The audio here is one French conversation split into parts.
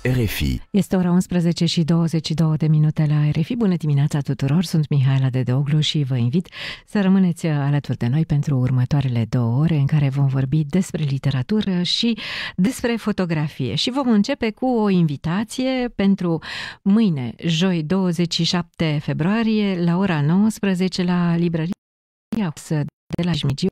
RFI. Este ora 11 și 22 de minute la RFI. Bună dimineața tuturor, sunt Mihaela Dedeoglu și vă invit să rămâneți alături de noi pentru următoarele 2 ore în care vom vorbi despre literatură și despre fotografie. Și vom începe cu o invitație pentru mâine, joi 27 februarie, la ora 19 la librăria de la Șmigiu,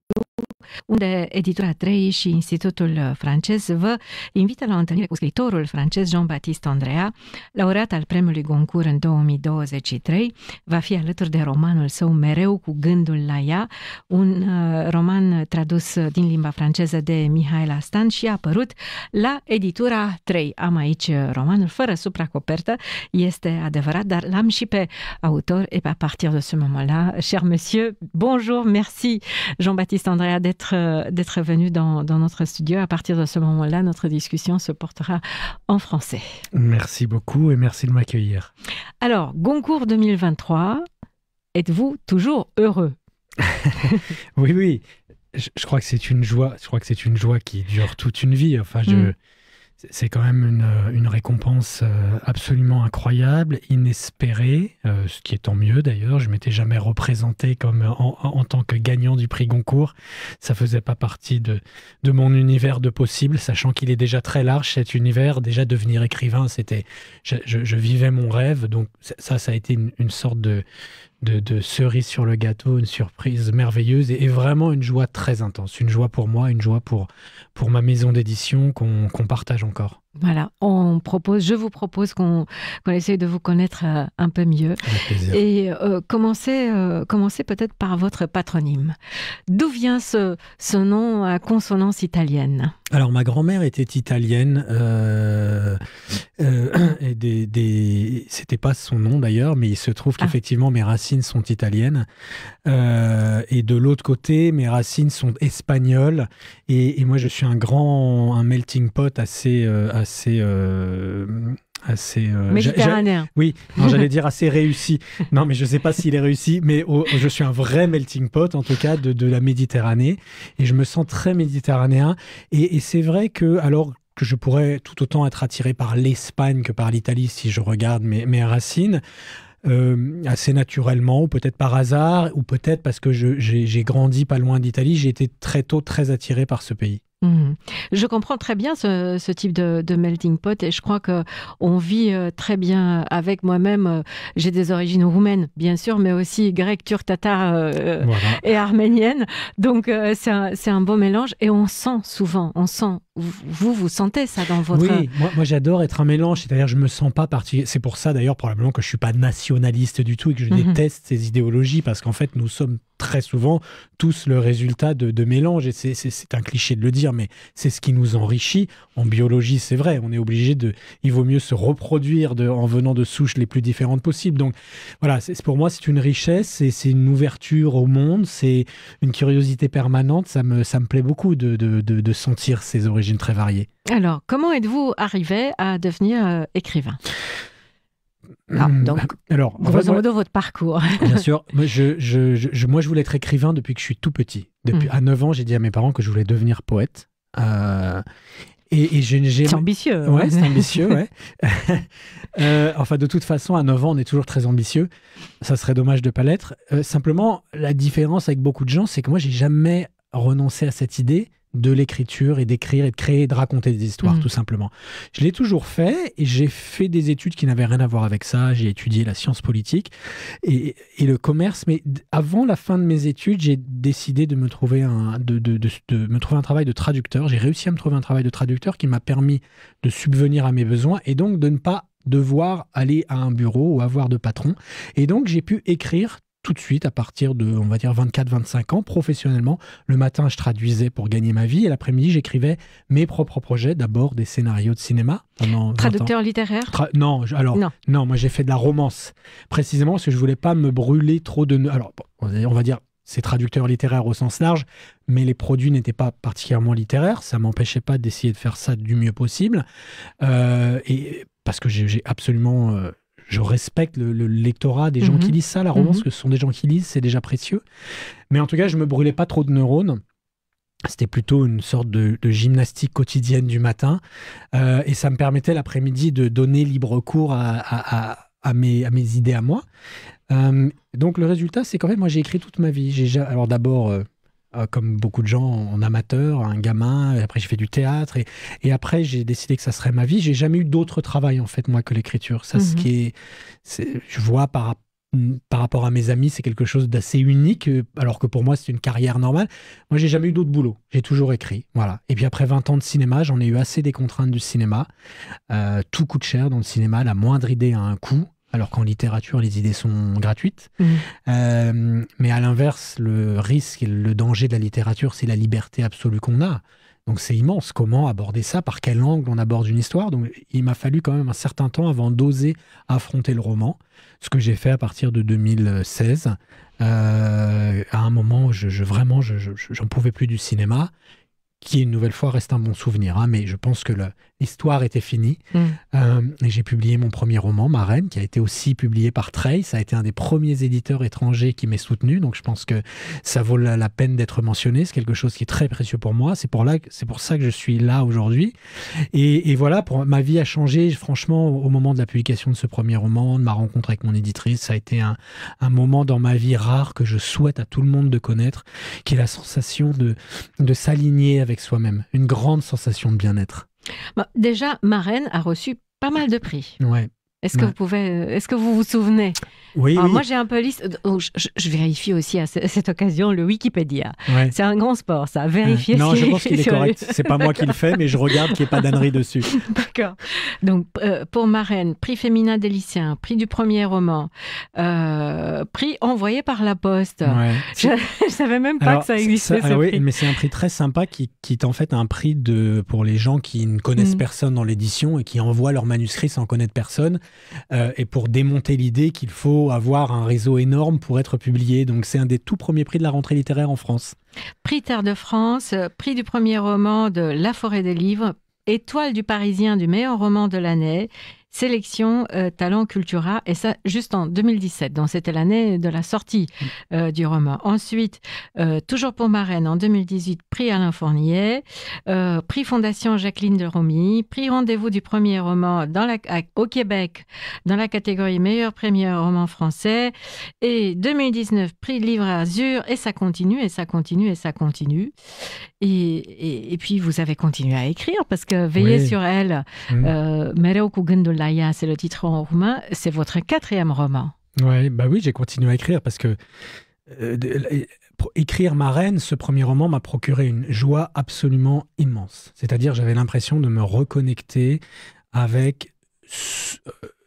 unde Editura 3 și Institutul francez vă invită la o întâlnire cu scriitorul francez Jean-Baptiste Andrea, laureat al premiului Goncourt în 2023. Va fi alături de romanul său Mereu cu gândul la ea, un roman tradus din limba franceză de Mihaela Stan și a apărut la Editura 3. Am aici romanul fără supracopertă, este adevărat, dar l-am și pe autor. Et à partir de ce moment-là, cher monsieur, bonjour, merci Jean-Baptiste Andrea d'être venu dans notre studio. À partir de ce moment-là, notre discussion se portera en français. Merci beaucoup et merci de m'accueillir. Alors, Goncourt 2023, êtes-vous toujours heureux? Oui, oui. Je crois que c'est une joie. Je crois que c'est une joie qui dure toute une vie. Enfin, c'est quand même une récompense absolument incroyable, inespérée, ce qui est tant mieux d'ailleurs. Je ne m'étais jamais représenté comme en tant que gagnant du prix Goncourt. Ça ne faisait pas partie de mon univers de possible, sachant qu'il est déjà très large cet univers. Déjà devenir écrivain, je vivais mon rêve. Donc ça a été une sorte de cerise sur le gâteau, une surprise merveilleuse et vraiment une joie très intense. Une joie pour moi, une joie pour ma maison d'édition qu'on partage encore. Voilà, je vous propose qu'on essaye de vous connaître un peu mieux. Avec plaisir. Et commencer peut-être par votre patronyme. D'où vient ce nom à consonance italienne? Alors, ma grand-mère était italienne, et c'était pas son nom d'ailleurs, mais il se trouve qu'effectivement mes racines sont italiennes. Et de l'autre côté, mes racines sont espagnoles. Et moi, je suis un melting pot assez méditerranéen. Oui, j'allais dire assez réussi. Non, mais je ne sais pas s'il est réussi, mais je suis un vrai melting pot, en tout cas, de la Méditerranée. Et je me sens très méditerranéen. Et c'est vrai que, alors que je pourrais tout autant être attiré par l'Espagne que par l'Italie si je regarde mes racines, assez naturellement, ou peut-être par hasard, ou peut-être parce que j'ai grandi pas loin d'Italie, j'ai été très tôt très attiré par ce pays. Je comprends très bien ce type de melting pot et je crois qu'on vit très bien avec moi-même. J'ai des origines roumaines, bien sûr, mais aussi grecques, turques, tatares et arméniennes. Donc, c'est un beau mélange et on sent souvent, vous sentez ça dans votre... Oui, moi j'adore être un mélange, c'est-à-dire je me sens pas particulier. C'est pour ça d'ailleurs probablement que je suis pas nationaliste du tout et que je déteste ces idéologies parce qu'en fait nous sommes très souvent tous le résultat de mélange et c'est un cliché de le dire mais c'est ce qui nous enrichit. En biologie c'est vrai, on est obligé il vaut mieux se reproduire en venant de souches les plus différentes possibles. Donc voilà, pour moi c'est une richesse et c'est une ouverture au monde, c'est une curiosité permanente, ça me plaît beaucoup de sentir ces origines très variées. Alors, comment êtes-vous arrivé à devenir écrivain? Donc, alors, grosso modo, votre parcours. Bien sûr. Moi, je voulais être écrivain depuis que je suis tout petit. À 9 ans, j'ai dit à mes parents que je voulais devenir poète. C'est ambitieux. Ouais, c'est ambitieux, ouais. Enfin, de toute façon, à 9 ans, on est toujours très ambitieux. Ça serait dommage de ne pas l'être. Simplement, la différence avec beaucoup de gens, c'est que moi, j'ai jamais renoncé à cette idée de l'écriture et d'écrire et de créer et de raconter des histoires, tout simplement. Je l'ai toujours fait et j'ai fait des études qui n'avaient rien à voir avec ça. J'ai étudié la science politique et le commerce, mais avant la fin de mes études, j'ai décidé de me trouver un travail de traducteur. J'ai réussi à me trouver un travail de traducteur qui m'a permis de subvenir à mes besoins et donc de ne pas devoir aller à un bureau ou avoir de patron. Et donc, j'ai pu écrire tout de suite, à partir de, on va dire, 24-25 ans, professionnellement. Le matin, je traduisais pour gagner ma vie et l'après-midi, j'écrivais mes propres projets, d'abord des scénarios de cinéma. Traducteur littéraire? Non, moi j'ai fait de la romance, précisément parce que je ne voulais pas me brûler trop de... Alors, on va dire, c'est traducteur littéraire au sens large, mais les produits n'étaient pas particulièrement littéraires, ça ne m'empêchait pas d'essayer de faire ça du mieux possible, et parce que j'ai absolument... je respecte le lectorat des gens qui lisent ça, la romance, que ce sont des gens qui lisent, c'est déjà précieux. Mais en tout cas, je ne me brûlais pas trop de neurones. C'était plutôt une sorte de gymnastique quotidienne du matin. Et ça me permettait l'après-midi de donner libre cours à mes idées à moi. Donc le résultat, c'est qu'en fait, moi, j'ai écrit toute ma vie. Alors d'abord, comme beaucoup de gens, en amateur, un gamin. Et après, j'ai fait du théâtre. Et après, j'ai décidé que ça serait ma vie. J'ai jamais eu d'autre travail, en fait, moi, que l'écriture. Ça, ce qui je vois par rapport à mes amis, c'est quelque chose d'assez unique, alors que pour moi, c'est une carrière normale. Moi, j'ai jamais eu d'autre boulot. J'ai toujours écrit. Voilà. Et puis après 20 ans de cinéma, j'en ai eu assez des contraintes du cinéma. Tout coûte cher dans le cinéma. La moindre idée a un coût. Alors qu'en littérature, les idées sont gratuites. Mais à l'inverse, le risque et le danger de la littérature, c'est la liberté absolue qu'on a. Donc c'est immense. Comment aborder ça? Par quel angle on aborde une histoire? Donc il m'a fallu quand même un certain temps avant d'oser affronter le roman. Ce que j'ai fait à partir de 2016. À un moment où vraiment, j'en pouvais plus du cinéma, qui une nouvelle fois reste un bon souvenir. Hein, mais je pense que l'histoire était finie. Et j'ai publié mon premier roman, Marraine, qui a été aussi publié par Treil. Ça a été un des premiers éditeurs étrangers qui m'ait soutenu. Donc je pense que ça vaut la peine d'être mentionné. C'est quelque chose qui est très précieux pour moi. C'est pour ça que je suis là aujourd'hui. Et voilà, ma vie a changé, franchement, au moment de la publication de ce premier roman, de ma rencontre avec mon éditrice. Ça a été un moment dans ma vie rare que je souhaite à tout le monde de connaître, qui est la sensation de s'aligner avec soi-même. Une grande sensation de bien-être. Bon, déjà, Marraine a reçu pas mal de prix. Ouais. Est-ce que vous vous souvenez? Oui, alors, oui. Moi, j'ai un peu liste. Je vérifie aussi à cette occasion le Wikipédia. Ouais. C'est un grand sport, ça. Vérifier. Non, je pense qu'il est correct. C'est pas moi qui le fais, mais je regarde qu'il n'y ait pas d'ânerie dessus. D'accord. Donc, pour Marraine, prix féminin des lycéens, prix du premier roman, prix envoyé par la poste. Ouais. Je ne savais même pas que ça existait. Oui, mais c'est un prix très sympa qui est en fait un prix pour les gens qui ne connaissent personne dans l'édition et qui envoient leur manuscrit sans connaître personne. Et pour démonter l'idée qu'il faut avoir un réseau énorme pour être publié. Donc c'est un des tout premiers prix de la rentrée littéraire en France. Prix Terre de France, prix du premier roman de La Forêt des Livres, étoile du Parisien du meilleur roman de l'année, sélection Talent Cultura, et ça juste en 2017, donc c'était l'année de la sortie du roman. Ensuite, toujours pour Marraine, en 2018, prix Alain Fournier, prix Fondation Jacqueline de Romy, prix Rendez-vous du premier roman au Québec dans la catégorie meilleur premier roman français, et 2019, prix Livre Azur, et ça continue, et ça continue, et ça continue. Et puis vous avez continué à écrire, parce que Veiller sur elle, Mereu cu gândul la ea, c'est le titre en roumain, c'est votre 4e roman. Ouais, bah oui, j'ai continué à écrire parce que écrire Marraine, ce premier roman, m'a procuré une joie absolument immense. C'est-à-dire, j'avais l'impression de me reconnecter avec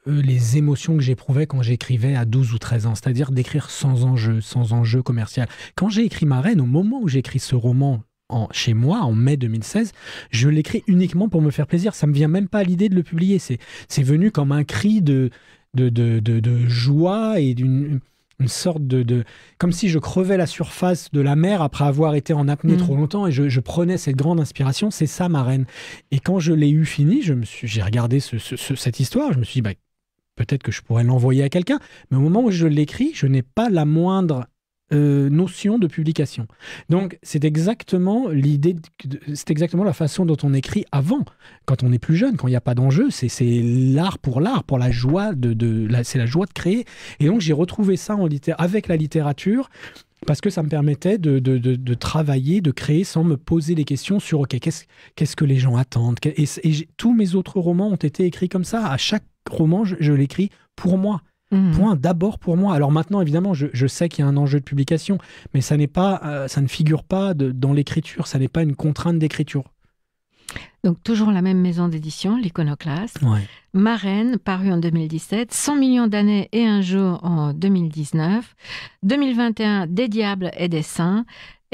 les émotions que j'éprouvais quand j'écrivais à 12 ou 13 ans, c'est-à-dire d'écrire sans enjeu commercial. Quand j'ai écrit Marraine, au moment où j'écris ce roman, chez moi, en mai 2016, je l'écris uniquement pour me faire plaisir. Ça me vient même pas à l'idée de le publier. C'est venu comme un cri de joie et d'une sorte comme si je crevais la surface de la mer après avoir été en apnée trop longtemps, et je prenais cette grande inspiration. C'est ça, Marraine. Et quand je l'ai eu fini, j'ai regardé cette histoire, je me suis dit, peut-être que je pourrais l'envoyer à quelqu'un. Mais au moment où je l'écris, je n'ai pas la moindre notion de publication. Donc c'est exactement l'idée, c'est exactement la façon dont on écrit avant, quand on est plus jeune, quand il n'y a pas d'enjeu, c'est l'art, pour la joie c'est la joie de créer. Et donc j'ai retrouvé ça avec la littérature, parce que ça me permettait de travailler, de créer sans me poser des questions sur qu'est-ce que les gens attendent. Et tous mes autres romans ont été écrits comme ça. À chaque roman, je l'écris pour moi. Point, d'abord pour moi. Alors maintenant, évidemment, je sais qu'il y a un enjeu de publication, mais ça ne figure pas dans l'écriture, ça n'est pas une contrainte d'écriture. Donc toujours la même maison d'édition, l'Iconoclaste. Ouais. Marraine, paru en 2017, 100 millions d'années et un jour en 2019, 2021, Des diables et des saints,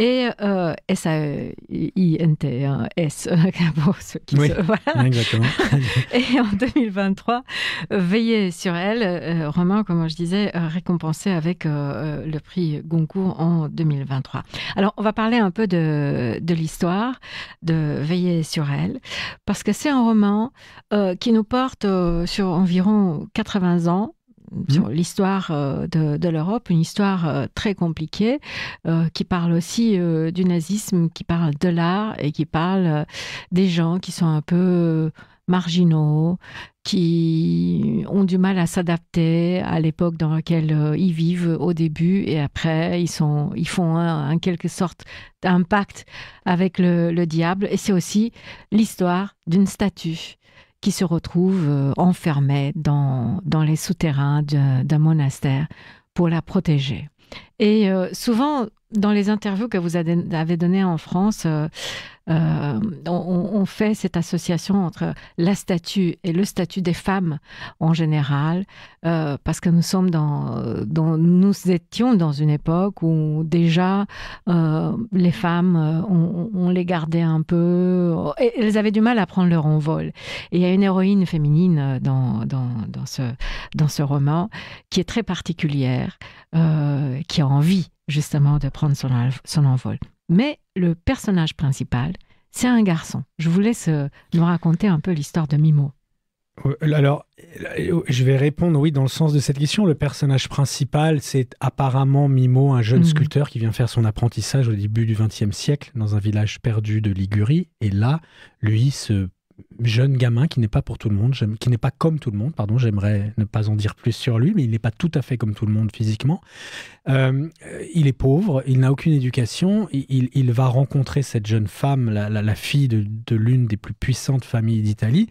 et S-A-I-N-T-S, pour ceux qui voilà. Exactement. Et en 2023, Veiller sur elle, roman, comme je disais, récompensé avec le prix Goncourt en 2023. Alors, on va parler un peu de l'histoire de Veiller sur elle, parce que c'est un roman qui nous porte sur environ 80 ans, sur l'histoire de l'Europe, une histoire très compliquée, qui parle aussi du nazisme, qui parle de l'art et qui parle des gens qui sont un peu marginaux, qui ont du mal à s'adapter à l'époque dans laquelle ils vivent au début, et après ils font en quelque sorte un pacte avec le diable. Et c'est aussi l'histoire d'une statue qui se retrouve enfermée dans les souterrains d'un monastère pour la protéger. Et souvent, dans les interviews que vous avez données en France, on fait cette association entre la statue et le statut des femmes en général, parce que nous étions dans une époque où déjà les femmes, on les gardait un peu, et elles avaient du mal à prendre leur envol. Et il y a une héroïne féminine dans ce roman qui est très particulière, qui a envie justement de prendre son envol. Mais le personnage principal, c'est un garçon. Je vous laisse nous raconter un peu l'histoire de Mimo. Alors, je vais répondre oui dans le sens de cette question. Le personnage principal, c'est apparemment Mimo, un jeune sculpteur qui vient faire son apprentissage au début du XXe siècle dans un village perdu de Ligurie. Et là, lui, ce jeune gamin qui n'est pas pour tout le monde, qui n'est pas comme tout le monde, pardon, j'aimerais ne pas en dire plus sur lui, mais il n'est pas tout à fait comme tout le monde physiquement. Il est pauvre, il n'a aucune éducation, il va rencontrer cette jeune femme, la fille de l'une des plus puissantes familles d'Italie.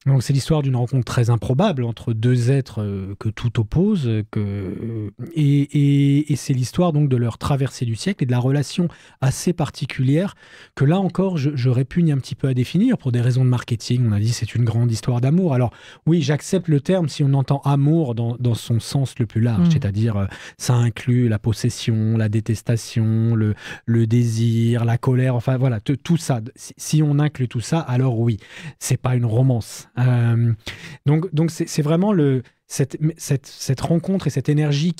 Donc c'est l'histoire d'une rencontre très improbable entre deux êtres que tout oppose, et c'est l'histoire donc de leur traversée du siècle et de la relation assez particulière que là encore je répugne un petit peu à définir pour des raisons de marketing. On a dit c'est une grande histoire d'amour. Alors oui, j'accepte le terme si on entend amour dans son sens le plus large, c'est-à-dire ça inclut la possession, la détestation, le désir, la colère, enfin voilà, tout ça. Si on inclut tout ça, alors oui, c'est pas une romance. Donc c'est vraiment cette rencontre et cette énergie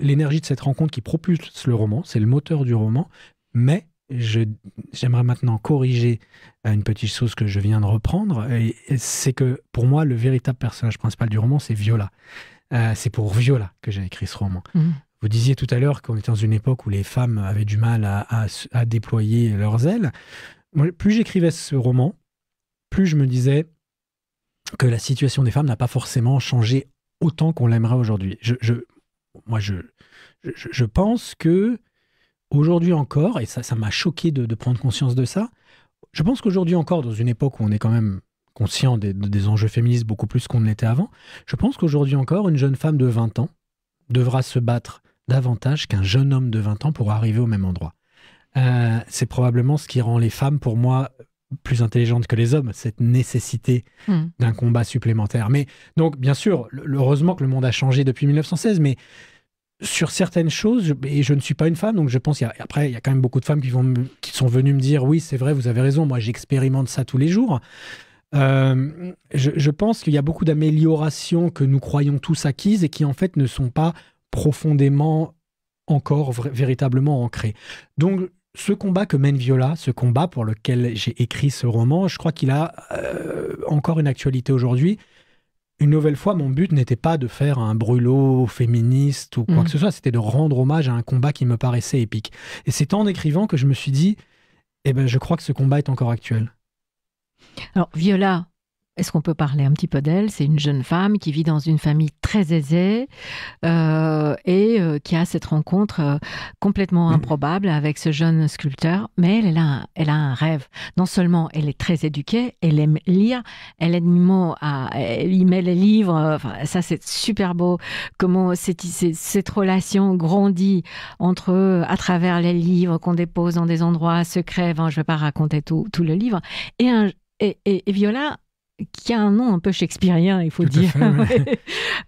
l'énergie de cette rencontre qui propulse le roman, c'est le moteur du roman. Mais j'aimerais maintenant corriger une petite chose que je viens de reprendre, et c'est que pour moi le véritable personnage principal du roman, c'est Viola. C'est pour Viola que j'ai écrit ce roman. Vous disiez tout à l'heure qu'on était dans une époque où les femmes avaient du mal à déployer leurs ailes. Moi, plus j'écrivais ce roman, plus je me disais que la situation des femmes n'a pas forcément changé autant qu'on l'aimerait aujourd'hui. Moi, je pense que aujourd'hui encore, et ça m'a choqué de prendre conscience de ça, je pense qu'aujourd'hui encore, dans une époque où on est quand même conscient des enjeux féministes beaucoup plus qu'on ne l'était avant, je pense qu'aujourd'hui encore, une jeune femme de 20 ans devra se battre davantage qu'un jeune homme de 20 ans pour arriver au même endroit. C'est probablement ce qui rend les femmes, pour moi, plus intelligentes que les hommes, cette nécessité d'un combat supplémentaire. Mais donc, bien sûr, heureusement que le monde a changé depuis 1916, mais sur certaines choses, et je ne suis pas une femme, donc je pense après, il y a quand même beaucoup de femmes qui sont venues me dire « Oui, c'est vrai, vous avez raison, moi j'expérimente ça tous les jours ». Je pense qu'il y a beaucoup d'améliorations que nous croyons tous acquises et qui en fait ne sont pas profondément encore véritablement ancrées. Donc, ce combat que mène Viola, ce combat pour lequel j'ai écrit ce roman, je crois qu'il a encore une actualité aujourd'hui. Une nouvelle fois, mon but n'était pas de faire un brûlot féministe ou quoi que ce soit, c'était de rendre hommage à un combat qui me paraissait épique. Et c'est en écrivant que je me suis dit, je crois que ce combat est encore actuel. Alors, Viola, est-ce qu'on peut parler un petit peu d'elle? C'est une jeune femme qui vit dans une famille très aisée et qui a cette rencontre complètement improbable avec ce jeune sculpteur. Mais elle a un rêve. Non seulement elle est très éduquée, elle aime lire, elle aide Mimo elle y met les livres. Enfin, ça, c'est super beau. Comment cette relation grandit entre eux à travers les livres qu'on dépose dans des endroits secrets. Enfin, je ne vais pas raconter tout le livre. Et Viola, qui a un nom un peu shakespearien, il faut dire.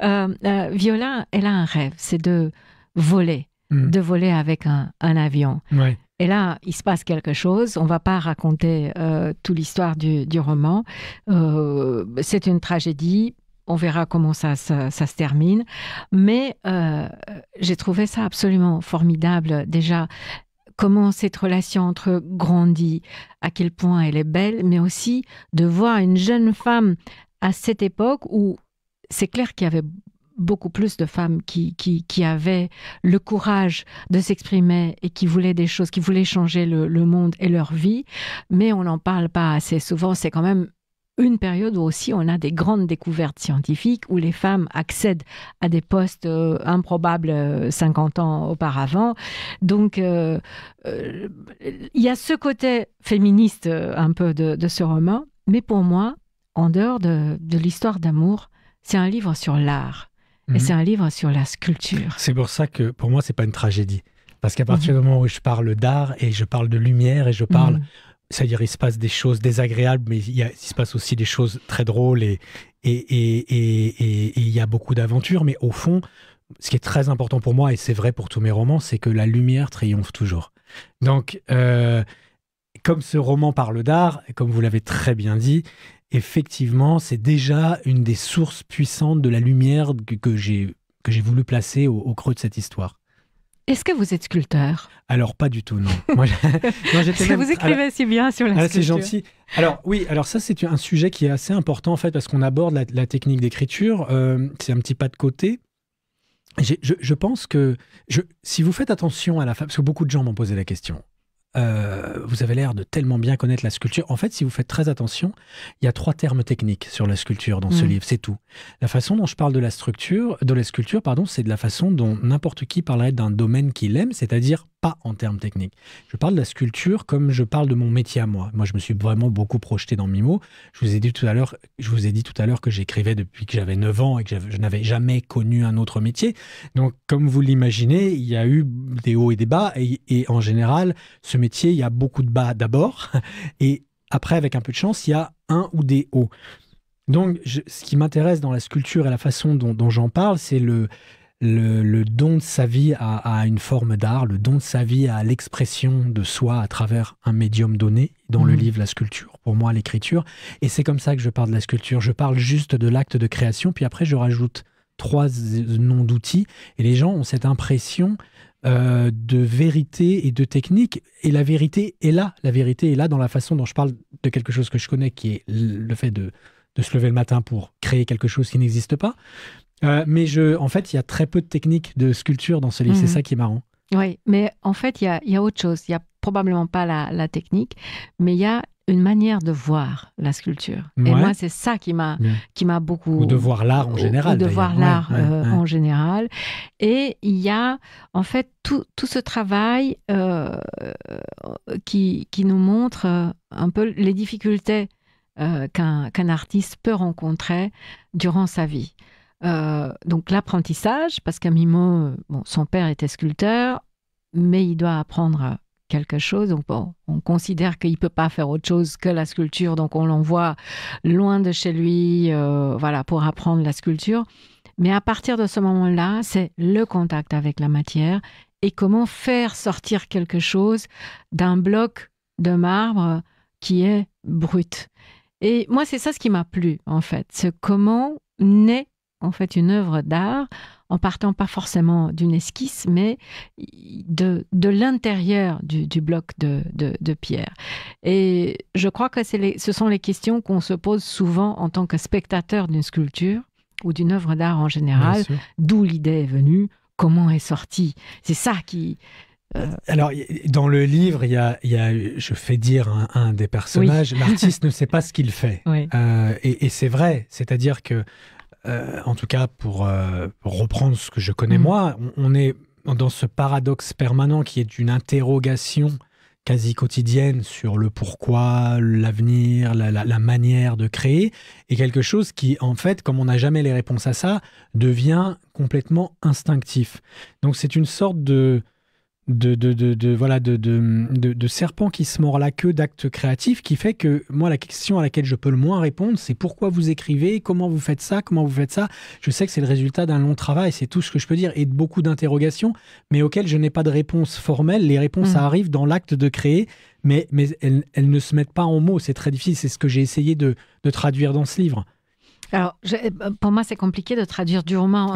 Viola, elle a un rêve, c'est de voler avec un avion. Ouais. Et là, il se passe quelque chose. On ne va pas raconter toute l'histoire du roman. C'est une tragédie. On verra comment ça se termine. Mais j'ai trouvé ça absolument formidable. Déjà, comment cette relation entre eux grandit, à quel point elle est belle, mais aussi de voir une jeune femme à cette époque où c'est clair qu'il y avait beaucoup plus de femmes qui avaient le courage de s'exprimer et qui voulaient des choses, qui voulaient changer le monde et leur vie, mais on n'en parle pas assez souvent. C'est quand même une période où aussi on a des grandes découvertes scientifiques, où les femmes accèdent à des postes improbables 50 ans auparavant. Donc, il y a ce côté féministe un peu de ce roman, mais pour moi, en dehors de l'histoire d'amour, c'est un livre sur l'art. Et c'est un livre sur la sculpture. C'est pour ça que, pour moi, c'est pas une tragédie. Parce qu'à partir du moment où je parle d'art, et je parle de lumière, et je parle... C'est-à-dire, il se passe des choses désagréables, mais il se passe aussi des choses très drôles, et il y a beaucoup d'aventures. Mais au fond, ce qui est très important pour moi, et c'est vrai pour tous mes romans, c'est que la lumière triomphe toujours. Donc, comme ce roman parle d'art, et comme vous l'avez très bien dit, effectivement, c'est déjà une des sources puissantes de la lumière que j'ai voulu placer au creux de cette histoire. Est-ce que vous êtes sculpteur? Alors, pas du tout, non. Moi, Est-ce que vous écrivez si bien sur la sculpture? C'est gentil. Alors, oui, alors ça, c'est un sujet qui est assez important, en fait, parce qu'on aborde la technique d'écriture. C'est un petit pas de côté. Je pense que si vous faites attention à la femme, parce que beaucoup de gens m'ont posé la question, vous avez l'air de tellement bien connaître la sculpture. En fait, si vous faites très attention, il y a 3 termes techniques sur la sculpture dans ce livre, c'est tout. La façon dont je parle de la sculpture, c'est de la façon dont n'importe qui parlerait d'un domaine qu'il aime, c'est-à-dire pas en termes techniques. Je parle de la sculpture comme je parle de mon métier à moi. Moi, je me suis vraiment beaucoup projeté dans Mimo. Je vous ai dit tout à l'heure que j'écrivais depuis que j'avais 9 ans et que je n'avais jamais connu un autre métier. Donc, comme vous l'imaginez, il y a eu des hauts et des bas, et en général, ce métier, il y a beaucoup de bas d'abord, et après, avec un peu de chance, il y a un ou des hauts. Donc, ce qui m'intéresse dans la sculpture et la façon dont j'en parle, c'est le don de sa vie à une forme d'art, le don de sa vie à l'expression de soi à travers un médium donné, dans le livre, la sculpture, pour moi, l'écriture. Et c'est comme ça que je parle de la sculpture. Je parle juste de l'acte de création, puis après, je rajoute 3 noms d'outils, et les gens ont cette impression de vérité et de technique. Et la vérité est là. La vérité est là dans la façon dont je parle de quelque chose que je connais, qui est le fait de se lever le matin pour créer quelque chose qui n'existe pas. Mais en fait, il y a très peu de techniques de sculpture dans ce livre. C'est ça qui est marrant. Oui, mais en fait, il y a autre chose. Il n'y a probablement pas la technique, mais il y a une manière de voir la sculpture. Ouais. Et moi, c'est ça qui m'a beaucoup... Ou de voir l'art en général. Ou de voir l'art en général. Et il y a, en fait, tout ce travail qui nous montre un peu les difficultés qu'un artiste peut rencontrer durant sa vie. Donc l'apprentissage, parce qu'à Mimo, son père était sculpteur, mais il doit apprendre quelque chose. Donc on considère qu'il ne peut pas faire autre chose que la sculpture, donc on l'envoie loin de chez lui pour apprendre la sculpture. Mais à partir de ce moment-là, c'est le contact avec la matière et comment faire sortir quelque chose d'un bloc de marbre qui est brut. Et moi, c'est ça ce qui m'a plu, en fait. C'est comment naît en fait une œuvre d'art en partant pas forcément d'une esquisse, mais de l'intérieur du bloc de pierre. Et je crois que ce sont les questions qu'on se pose souvent en tant que spectateur d'une sculpture ou d'une œuvre d'art en général. D'où l'idée est venue, comment est sortie. C'est ça qui... Alors, dans le livre, je fais dire un des personnages, l'artiste ne sait pas ce qu'il fait. Oui. Et c'est vrai, c'est-à-dire que en tout cas, pour reprendre ce que je connais moi, on est dans ce paradoxe permanent qui est une interrogation quasi quotidienne sur le pourquoi, l'avenir, la manière de créer, et quelque chose qui, en fait, comme on n'a jamais les réponses à ça, devient complètement instinctif. Donc c'est une sorte de serpent qui se mord la queue d'actes créatifs, qui fait que moi, la question à laquelle je peux le moins répondre, c'est pourquoi vous écrivez, comment vous faites ça, Je sais que c'est le résultat d'un long travail, c'est tout ce que je peux dire, et de beaucoup d'interrogations, mais auxquelles je n'ai pas de réponse formelle. Les réponses arrivent dans l'acte de créer, mais elles ne se mettent pas en mots, c'est très difficile, c'est ce que j'ai essayé de traduire dans ce livre. Alors, pour moi, c'est compliqué de traduire du roumain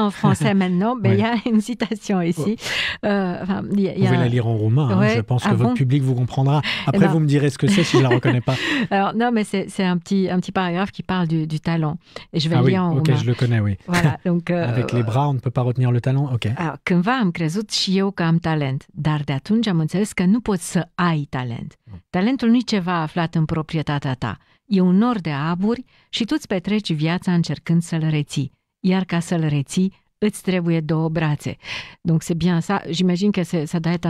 en français maintenant, mais il y a une citation ici. Vous pouvez la lire en roumain, je pense que votre public vous comprendra. Après, vous me direz ce que c'est si je ne la reconnais pas. Alors, non, mais c'est un petit paragraphe qui parle du talent. Et je vais le lire en roumain. Ok, je le connais, oui. Voilà, donc, avec les bras, on ne peut pas retenir le talent, ok. Alors, cândva am crezut și eu că am talent, dar de atunci am înțeles că nu poți să ai talent. Talentul nu-i ceva aflat în proprietatea ta. E un nor de aburi și tu îți petreci viața încercând să-l reții. Iar ca să-l reții, îți trebuie două brațe. Donc c'est bien ça. J'imagine que ça doit être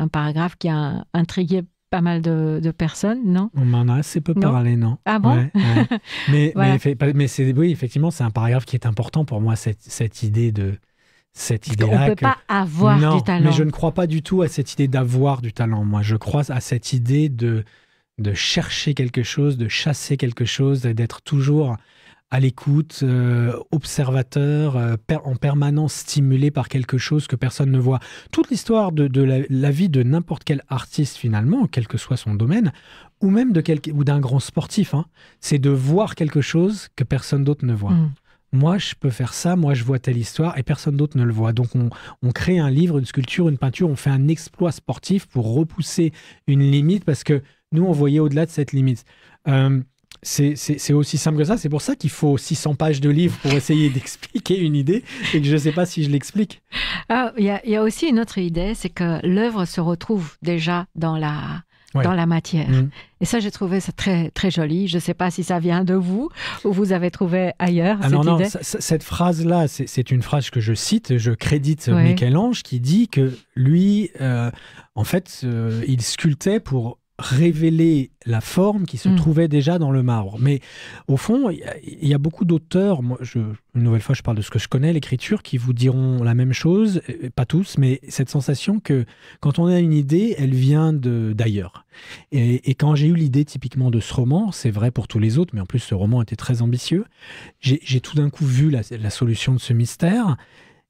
un paragraphe qui a intrigué pas mal de personnes, non? On m'en a assez peu parlé, non? Ah bon? Ouais. Mais, voilà. Oui, effectivement, c'est un paragraphe qui est important pour moi, cette idée de... On ne peut pas avoir du talent. Mais je ne crois pas du tout à cette idée d'avoir du talent. Moi, je crois à cette idée de chercher quelque chose, de chasser quelque chose, d'être toujours à l'écoute, observateur, en permanence stimulé par quelque chose que personne ne voit. Toute l'histoire de la vie de n'importe quel artiste, finalement, quel que soit son domaine, ou même d'un grand sportif, c'est de voir quelque chose que personne d'autre ne voit. Moi, je peux faire ça, moi, je vois telle histoire et personne d'autre ne le voit. Donc, on crée un livre, une sculpture, une peinture, on fait un exploit sportif pour repousser une limite parce que nous, on voyait au-delà de cette limite. C'est aussi simple que ça. C'est pour ça qu'il faut 600 pages de livre pour essayer d'expliquer une idée et que je ne sais pas si je l'explique. Il y a aussi une autre idée, c'est que l'œuvre se retrouve déjà dans la matière. Et ça, j'ai trouvé ça très, très joli. Je ne sais pas si ça vient de vous ou vous avez trouvé ailleurs cette idée. Cette phrase-là, c'est une phrase que je cite, je crédite Michel-Ange qui dit que lui, en fait, il sculptait pour révéler la forme qui se trouvait déjà dans le marbre. Mais au fond, il y a beaucoup d'auteurs, une nouvelle fois je parle de ce que je connais, l'écriture, qui vous diront la même chose, pas tous, mais cette sensation que quand on a une idée, elle vient d'ailleurs. Et quand j'ai eu l'idée typiquement de ce roman, c'est vrai pour tous les autres, mais en plus ce roman était très ambitieux, j'ai tout d'un coup vu la solution de ce mystère,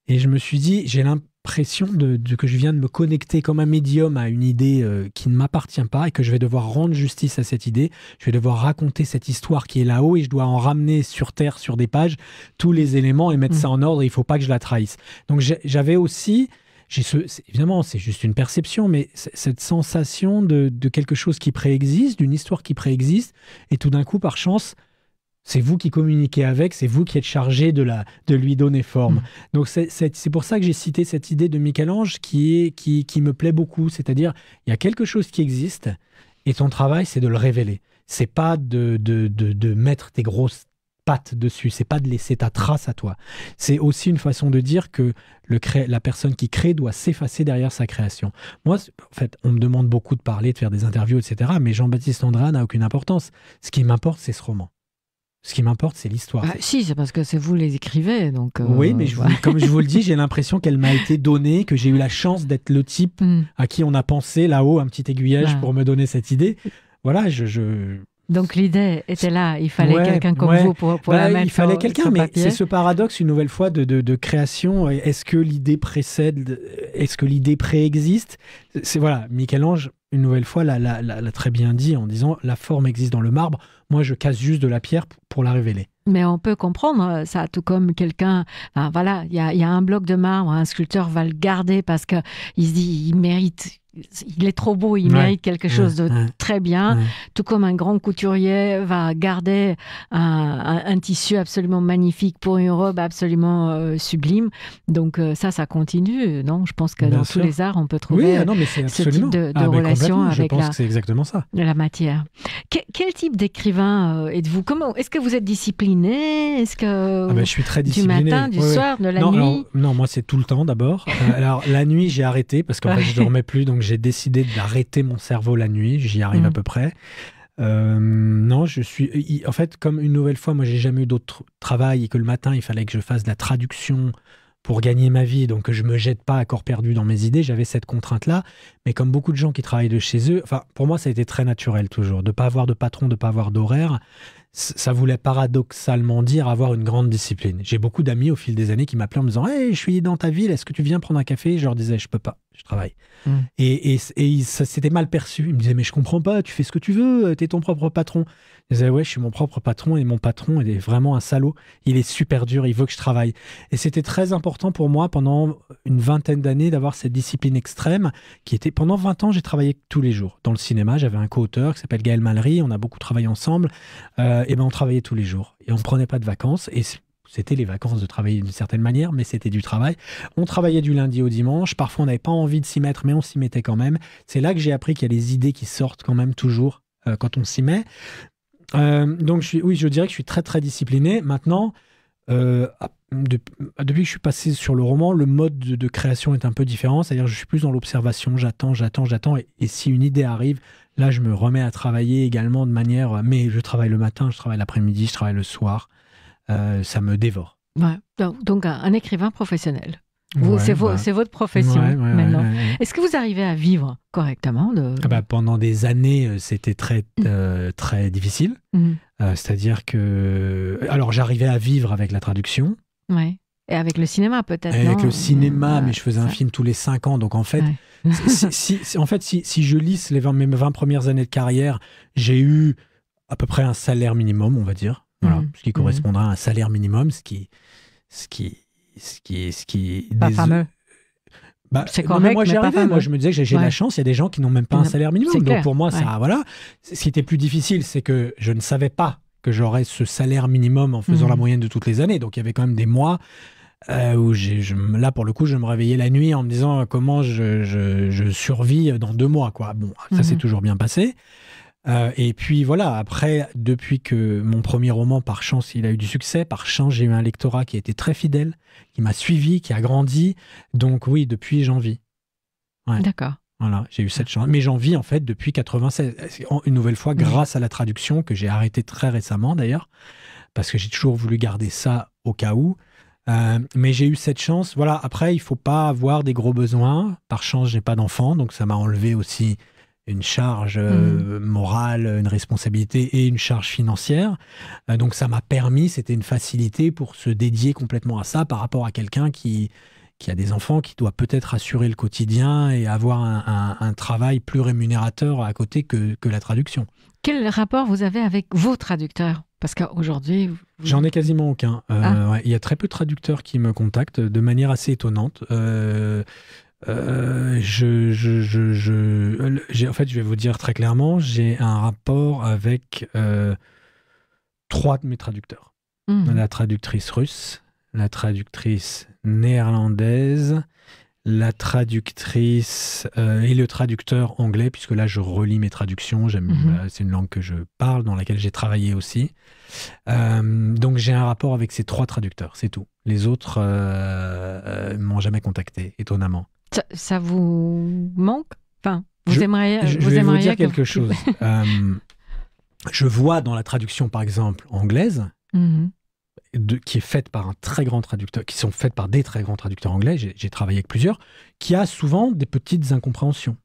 et je me suis dit, j'ai l'impression que je viens de me connecter comme un médium à une idée qui ne m'appartient pas et que je vais devoir rendre justice à cette idée. Je vais devoir raconter cette histoire qui est là-haut et je dois en ramener sur terre, sur des pages, tous les éléments et mettre ça en ordre. Il ne faut pas que je la trahisse. Donc j'avais aussi, évidemment c'est juste une perception, mais cette sensation de quelque chose qui préexiste, d'une histoire qui préexiste et tout d'un coup par chance, c'est vous qui communiquez avec, c'est vous qui êtes chargé de lui donner forme. Donc c'est pour ça que j'ai cité cette idée de Michel-Ange qui me plaît beaucoup. C'est-à-dire, il y a quelque chose qui existe et ton travail, c'est de le révéler. C'est pas de mettre tes grosses pattes dessus, c'est pas de laisser ta trace à toi. C'est aussi une façon de dire que la personne qui crée doit s'effacer derrière sa création. Moi, en fait, on me demande beaucoup de parler, de faire des interviews, etc. Mais Jean-Baptiste Andréa n'a aucune importance. Ce qui m'importe, c'est ce roman. Ce qui m'importe, c'est l'histoire. Si, c'est parce que c'est vous les écrivez. Donc, oui, mais comme je vous le dis, j'ai l'impression qu'elle m'a été donnée, que j'ai eu la chance d'être le type à qui on a pensé là-haut, un petit aiguillage pour me donner cette idée. Voilà, Donc l'idée était là, il fallait quelqu'un comme vous pour la mettre. Il fallait quelqu'un, mais c'est ce paradoxe, une nouvelle fois, de création. Est-ce que l'idée précède, est-ce que l'idée préexiste? Voilà, Michel-Ange, une nouvelle fois, l'a très bien dit en disant la forme existe dans le marbre. Moi, je casse juste de la pierre pour la révéler. Mais on peut comprendre ça, tout comme quelqu'un... Enfin, voilà, il y a un bloc de marbre, un sculpteur va le garder parce qu'il se dit il mérite... Il est trop beau, il mérite quelque chose de très bien. Tout comme un grand couturier va garder un tissu absolument magnifique pour une robe absolument sublime. Donc ça continue, non? Je pense que dans tous les arts, on peut trouver ce type de relation avec je pense que c'est exactement ça. La matière. Quel type d'écrivain êtes-vous? Est-ce que vous êtes discipliné? Est-ce que je suis très discipliné. Du matin, du soir, de la nuit? Non, moi c'est tout le temps d'abord. Alors la nuit, j'ai arrêté parce qu'en fait, je dormais plus, donc j'ai décidé d'arrêter mon cerveau la nuit. J'y arrive à peu près. Non, je suis... En fait, comme une nouvelle fois, moi, j'ai jamais eu d'autre travail et que le matin, il fallait que je fasse de la traduction pour gagner ma vie, donc que je me jette pas à corps perdu dans mes idées. J'avais cette contrainte-là. Mais comme beaucoup de gens qui travaillent de chez eux, enfin, pour moi, ça a été très naturel toujours. De pas avoir de patron, de pas avoir d'horaire. Ça voulait paradoxalement dire avoir une grande discipline. J'ai beaucoup d'amis au fil des années qui m'appelaient en me disant « Hey, je suis dans ta ville, est-ce que tu viens prendre un café ?» Je leur disais « Je peux pas. je travaille. Et ça s'était mal perçu. Il me disait, mais je comprends pas, tu fais ce que tu veux, t'es ton propre patron. Je disais, ouais, je suis mon propre patron et mon patron, il est vraiment un salaud. Il est super dur, il veut que je travaille. Et c'était très important pour moi pendant une vingtaine d'années d'avoir cette discipline extrême qui était, pendant 20 ans, j'ai travaillé tous les jours. Dans le cinéma, j'avais un co-auteur qui s'appelle Gaël Mallery, on a beaucoup travaillé ensemble, et ben on travaillait tous les jours. Et on ne prenait pas de vacances, et c'était les vacances de travailler d'une certaine manière, mais c'était du travail. On travaillait du lundi au dimanche. Parfois, on n'avait pas envie de s'y mettre, mais on s'y mettait quand même. C'est là que j'ai appris qu'il y a des idées qui sortent quand même toujours quand on s'y met. Donc, je dirais que je suis très, très discipliné. Maintenant, depuis que je suis passé sur le roman, le mode de création est un peu différent. C'est-à-dire que je suis plus dans l'observation. J'attends. Et si une idée arrive, là, je me remets à travailler également de manière... Mais je travaille le matin, je travaille l'après-midi, je travaille le soir. Ça me dévore. Ouais. Donc un écrivain professionnel. C'est votre profession maintenant. Ouais. Est-ce que vous arrivez à vivre correctement Pendant des années, c'était très, très difficile. C'est-à-dire que... Alors, j'arrivais à vivre avec la traduction. Ouais. Et avec le cinéma, peut-être. Avec le cinéma, mais je faisais un film tous les 5 ans. Donc, en fait, si je lisse mes 20 premières années de carrière, j'ai eu à peu près un salaire minimum, on va dire. Voilà, ce qui correspondra à un salaire minimum, ce qui pas fameux. C'est correct, moi, j'y arrivais. Moi, je me disais que j'ai la chance. Il y a des gens qui n'ont même pas un salaire minimum. Donc, pour moi, ça, voilà. Ce qui était plus difficile, c'est que je ne savais pas que j'aurais ce salaire minimum en faisant la moyenne de toutes les années. Donc, il y avait quand même des mois où là, pour le coup, je me réveillais la nuit en me disant comment je survis dans 2 mois, quoi. Bon, ça s'est toujours bien passé. Et puis voilà, après, depuis que mon premier roman, par chance, il a eu du succès, par chance, j'ai eu un lectorat qui a été très fidèle, qui m'a suivi, qui a grandi. Donc oui, depuis, j'en vis. Ouais. D'accord. Voilà, j'ai eu cette chance. Mais j'en vis en fait depuis 96. Une nouvelle fois, grâce à la traduction, que j'ai arrêtée très récemment d'ailleurs, parce que j'ai toujours voulu garder ça au cas où. Mais j'ai eu cette chance. Voilà, après, il ne faut pas avoir des gros besoins. Par chance, je n'ai pas d'enfant, donc ça m'a enlevé aussi une charge morale, une responsabilité et une charge financière. Donc ça m'a permis, c'était une facilité pour se dédier complètement à ça par rapport à quelqu'un qui a des enfants, qui doit peut-être assurer le quotidien et avoir un travail plus rémunérateur à côté que la traduction. Quel rapport vous avez avec vos traducteurs ? Parce qu'aujourd'hui... J'en ai quasiment aucun. Il y a très peu de traducteurs qui me contactent de manière assez étonnante. En fait, je vais vous dire très clairement, j'ai un rapport avec 3 de mes traducteurs. La traductrice russe, la traductrice néerlandaise, la traductrice et le traducteur anglais, puisque là, je relis mes traductions. C'est une langue que je parle, dans laquelle j'ai travaillé aussi. Donc, j'ai un rapport avec ces 3 traducteurs, c'est tout. Les autres ne m'ont jamais contacté, étonnamment. Ça vous manque ? Enfin, je vais vous dire quelque chose. Je vois dans la traduction, par exemple, anglaise, qui est faite par un très grand traducteur, qui sont faites par des très grands traducteurs anglais, j'ai travaillé avec plusieurs, qui a souvent des petites incompréhensions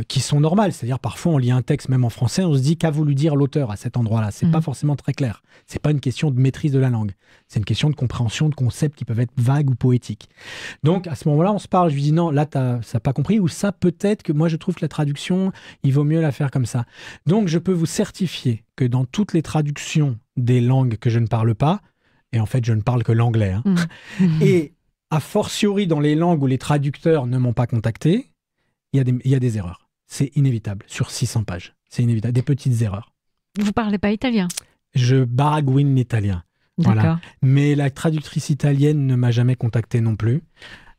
qui sont normales. C'est-à-dire, parfois, on lit un texte, même en français, on se dit qu'a voulu dire l'auteur à cet endroit-là. C'est pas forcément très clair. C'est pas une question de maîtrise de la langue. C'est une question de compréhension de concepts qui peuvent être vagues ou poétiques. Donc, à ce moment-là, on se parle. Je lui dis non, là, ça n'a pas compris. Ou ça, peut-être que moi, je trouve que la traduction, il vaut mieux la faire comme ça. Donc, je peux vous certifier que dans toutes les traductions des langues que je ne parle pas, et en fait, je ne parle que l'anglais, et a fortiori dans les langues où les traducteurs ne m'ont pas contacté, il y a des erreurs. C'est inévitable. Sur 600 pages. C'est inévitable. Des petites erreurs. Vous ne parlez pas italien ? Je baragouine l'italien. Voilà. Mais la traductrice italienne ne m'a jamais contacté non plus.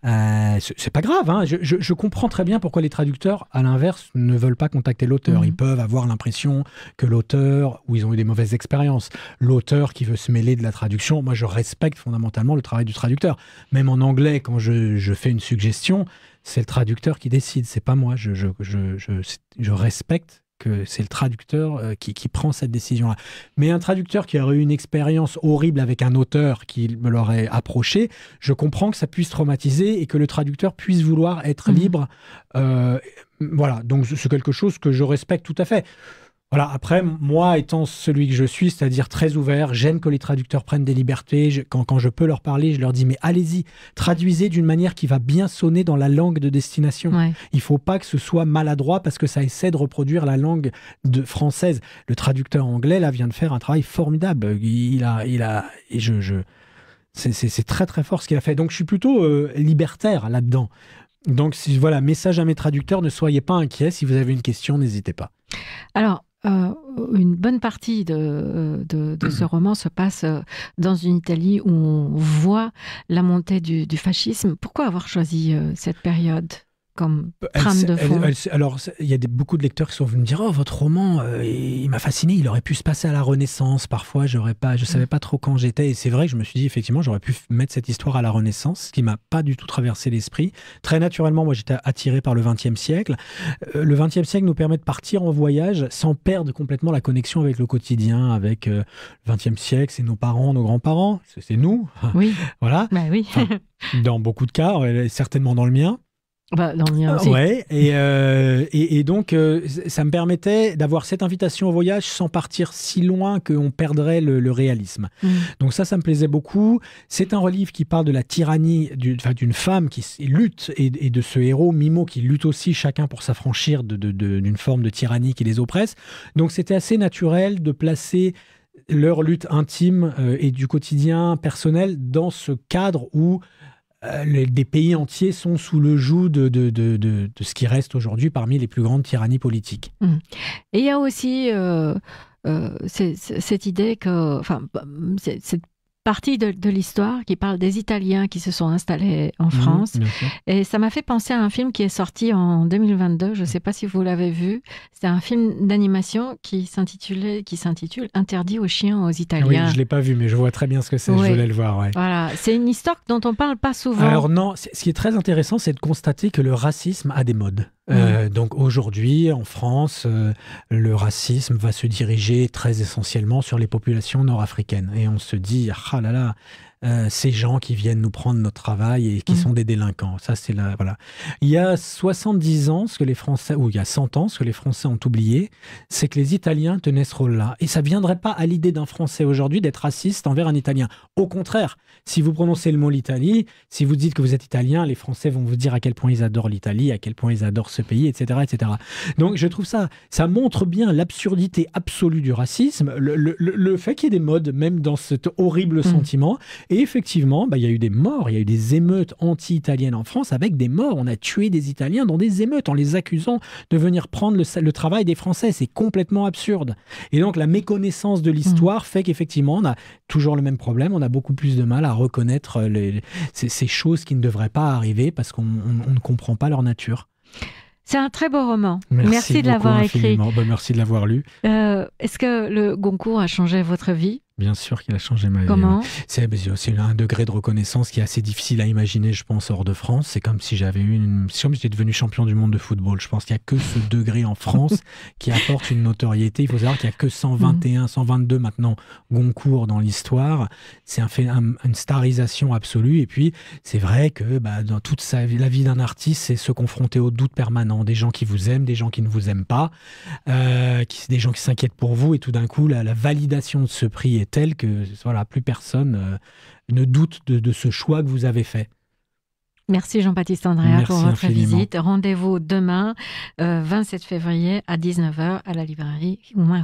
C'est pas grave. Hein. Je comprends très bien pourquoi les traducteurs, à l'inverse, ne veulent pas contacter l'auteur. Ils peuvent avoir l'impression que l'auteur, ou ils ont eu des mauvaises expériences, l'auteur qui veut se mêler de la traduction, moi je respecte fondamentalement le travail du traducteur. Même en anglais, quand je fais une suggestion, c'est le traducteur qui décide, c'est pas moi. Je respecte que c'est le traducteur qui prend cette décision-là. Mais un traducteur qui aurait eu une expérience horrible avec un auteur qui me l'aurait approché, je comprends que ça puisse traumatiser et que le traducteur puisse vouloir être libre. Voilà, donc c'est quelque chose que je respecte tout à fait. Voilà, après, moi étant celui que je suis, c'est-à-dire très ouvert, j'aime que les traducteurs prennent des libertés. Quand je peux leur parler, je leur dis, mais allez-y, traduisez d'une manière qui va bien sonner dans la langue de destination. Ouais. Il ne faut pas que ce soit maladroit parce que ça essaie de reproduire la langue française. Le traducteur anglais, là, vient de faire un travail formidable. C'est très très fort ce qu'il a fait. Donc je suis plutôt libertaire là-dedans. Donc voilà, message à mes traducteurs, ne soyez pas inquiets. Si vous avez une question, n'hésitez pas. Alors, une bonne partie de ce roman se passe dans une Italie où on voit la montée du fascisme. Pourquoi avoir choisi cette période comme trame de fond? Alors, il y a beaucoup de lecteurs qui sont venus me dire « Oh, votre roman, il m'a fasciné, il aurait pu se passer à la Renaissance. Parfois, je savais pas trop quand j'étais. » Et c'est vrai que je me suis dit, effectivement, j'aurais pu mettre cette histoire à la Renaissance, ce qui m'a pas du tout traversé l'esprit. Très naturellement, moi, j'étais attiré par le XXe siècle. Le XXe siècle nous permet de partir en voyage sans perdre complètement la connexion avec le quotidien, avec le XXe siècle, c'est nos parents, nos grands-parents, c'est nous. Oui. Voilà. Bah oui. Enfin, dans beaucoup de cas, certainement dans le mien. Bah, dans le mien aussi. Ouais, et donc ça me permettait d'avoir cette invitation au voyage sans partir si loin qu'on perdrait le réalisme. Donc ça me plaisait beaucoup. C'est un livre qui parle de la tyrannie d'une femme qui lutte et de ce héros Mimo qui lutte aussi chacun pour s'affranchir d'une forme de tyrannie qui les oppresse. Donc c'était assez naturel de placer leur lutte intime et du quotidien personnel dans ce cadre où des pays entiers sont sous le joug de ce qui reste aujourd'hui parmi les plus grandes tyrannies politiques. Et il y a aussi cette idée que, cette partie de l'histoire qui parle des Italiens qui se sont installés en France. Et ça m'a fait penser à un film qui est sorti en 2022. Je ne sais pas si vous l'avez vu. C'est un film d'animation qui s'intitule « Interdit aux chiens aux Italiens ». Oui, je ne l'ai pas vu, mais je vois très bien ce que c'est. Oui. Je voulais le voir. Ouais. Voilà. C'est une histoire dont on ne parle pas souvent. Alors non, ce qui est très intéressant, c'est de constater que le racisme a des modes. Donc aujourd'hui, en France, le racisme va se diriger très essentiellement sur les populations nord-africaines. Et on se dit, ah là là, ces gens qui viennent nous prendre notre travail et qui sont des délinquants. Ça, c'est voilà. Il y a 70 ans, il y a 100 ans, ce que les Français ont oublié, c'est que les Italiens tenaient ce rôle-là. Et ça ne viendrait pas à l'idée d'un Français aujourd'hui d'être raciste envers un Italien. Au contraire, si vous prononcez le mot l'Italie, si vous dites que vous êtes italien, les Français vont vous dire à quel point ils adorent l'Italie, à quel point ils adorent ce pays, etc., etc. Donc je trouve ça montre bien l'absurdité absolue du racisme, le fait qu'il y ait des modes, même dans cet horrible sentiment. Et effectivement, il y a eu des morts, il y a eu des émeutes anti-italiennes en France avec des morts. On a tué des Italiens dans des émeutes en les accusant de venir prendre le travail des Français. C'est complètement absurde. Et donc la méconnaissance de l'histoire fait qu'effectivement, on a toujours le même problème. On a beaucoup plus de mal à reconnaître ces choses qui ne devraient pas arriver parce qu'on ne comprend pas leur nature. C'est un très beau roman. Merci de l'avoir écrit. Merci de l'avoir lu. Est-ce que le Goncourt a changé votre vie ? Bien sûr qu'il a changé ma vie. Comment ? C'est un degré de reconnaissance qui est assez difficile à imaginer, je pense, hors de France. C'est comme si j'étais devenu champion du monde de football. Je pense qu'il n'y a que ce degré en France qui apporte une notoriété. Il faut savoir qu'il n'y a que 121, 122 maintenant Goncourt dans l'histoire. C'est une starisation absolue. Et puis, c'est vrai que dans toute la vie d'un artiste, c'est se confronter au doute permanent. Des gens qui vous aiment, des gens qui ne vous aiment pas, des gens qui s'inquiètent pour vous. Et tout d'un coup, la validation de ce prix est telle que plus personne ne doute de ce choix que vous avez fait. Merci Jean-Baptiste Andrea pour votre visite. Rendez-vous demain, 27 février, à 19h, à la librărie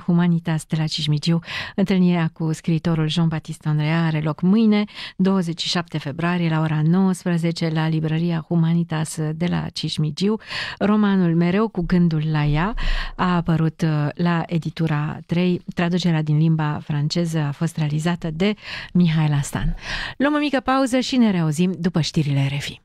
Humanitas de la Cismigiu. Întâlnirea cu scriitorul Jean-Baptiste Andrea are loc mâine, 27 februarie, la ora 19, la librăria Humanitas de la Cismigiu. Romanul Mereu cu gândul la ea a apărut la editura 3. Traducerea din limba franceză a fost realizată de Mihaela Stan. Luăm o mică pauză și ne reauzim după știrile RFI.